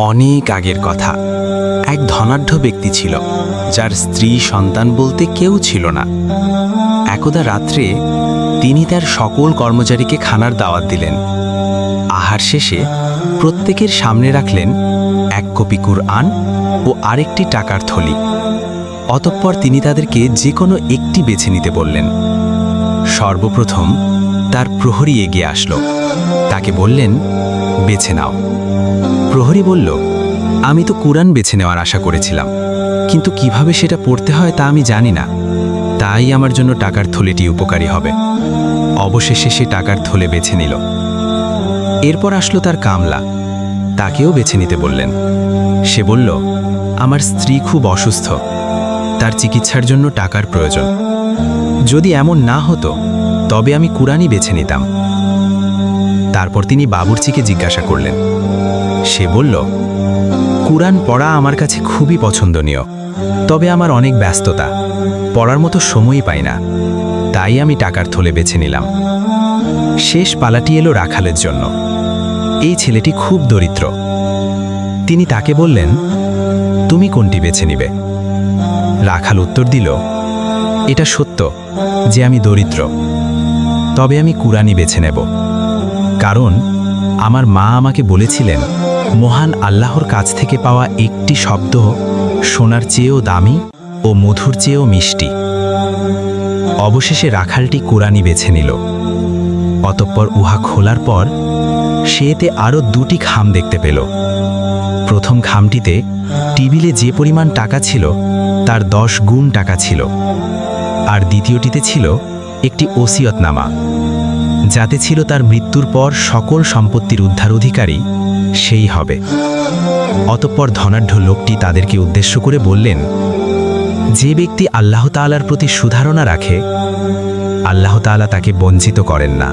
অনেক আগের কথা। এক ধনাঢ্য ব্যক্তি ছিল, যার স্ত্রী সন্তান বলতে কেউ ছিল না। একদা রাত্রে তিনি তার সকল কর্মচারীকে খানার দাওয়াত দিলেন। আহার শেষে প্রত্যেকের সামনে রাখলেন এক কপি কুরআন ও আরেকটি টাকার থলি। অতঃপর তিনি তাদেরকে যে কোনো একটি বেছে নিতে বললেন। সর্বপ্রথম তার প্রহরী এগিয়ে আসলো। তাকে বললেন, বেছে নাও। প্রহরী বলল, আমি তো কুরআন বেছে নেওয়ার আশা করেছিলাম, কিন্তু কিভাবে সেটা পড়তে হয় তা আমি জানি না, তাই আমার জন্য টাকার থলেটি উপকারী হবে। অবশেষে সে টাকার থলে বেছে নিল। এরপর আসলো তার কামলা। তাকেও বেছে নিতে বললেন। সে বলল, আমার স্ত্রী খুব অসুস্থ, তার চিকিৎসার জন্য টাকার প্রয়োজন। যদি এমন না হতো তবে আমি কুরআনই বেছে নিতাম। তারপর তিনি বাবুর্চিকে জিজ্ঞাসা করলেন। সে বলল, কুরআন পড়া আমার কাছে খুবই পছন্দনীয়, তবে আমার অনেক ব্যস্ততা, পড়ার মতো সময়ই পাই না, তাই আমি টাকার থলে বেছে নিলাম। শেষ পালাটি এলো রাখালের জন্য। এই ছেলেটি খুব দরিদ্র। তিনি তাকে বললেন, তুমি কোনটি বেছে নিবে? রাখাল উত্তর দিল, এটা সত্য যে আমি দরিদ্র, তবে আমি কুরআনই বেছে নেব। কারণ আমার মা আমাকে বলেছিলেন, মহান আল্লাহর কাছ থেকে পাওয়া একটি শব্দ সোনার চেয়েও দামি ও মধুর চেয়েও মিষ্টি। অবশেষে রাখালটি কুরআনই বেছে নিল। অতঃপর উহা খোলার পর সে এতে আরও দুটি খাম দেখতে পেল। প্রথম খামটিতে টেবিলে যে পরিমাণ টাকা ছিল তার 10 গুণ টাকা ছিল, আর দ্বিতীয়টিতে ছিল একটি ওসিয়তনামা, যাতে ছিল তার মৃত্যুর পর সকল সম্পত্তির উদ্ধারাধিকারী সেই হবে। অতঃপর ধনাঢ্য লোকটি তাদেরকে উদ্দেশ্য করে বললেন, যে ব্যক্তি আল্লাহ তাআলার প্রতি সুধারণা রাখে, আল্লাহ তাআলা তাকে বঞ্চিত করেন না।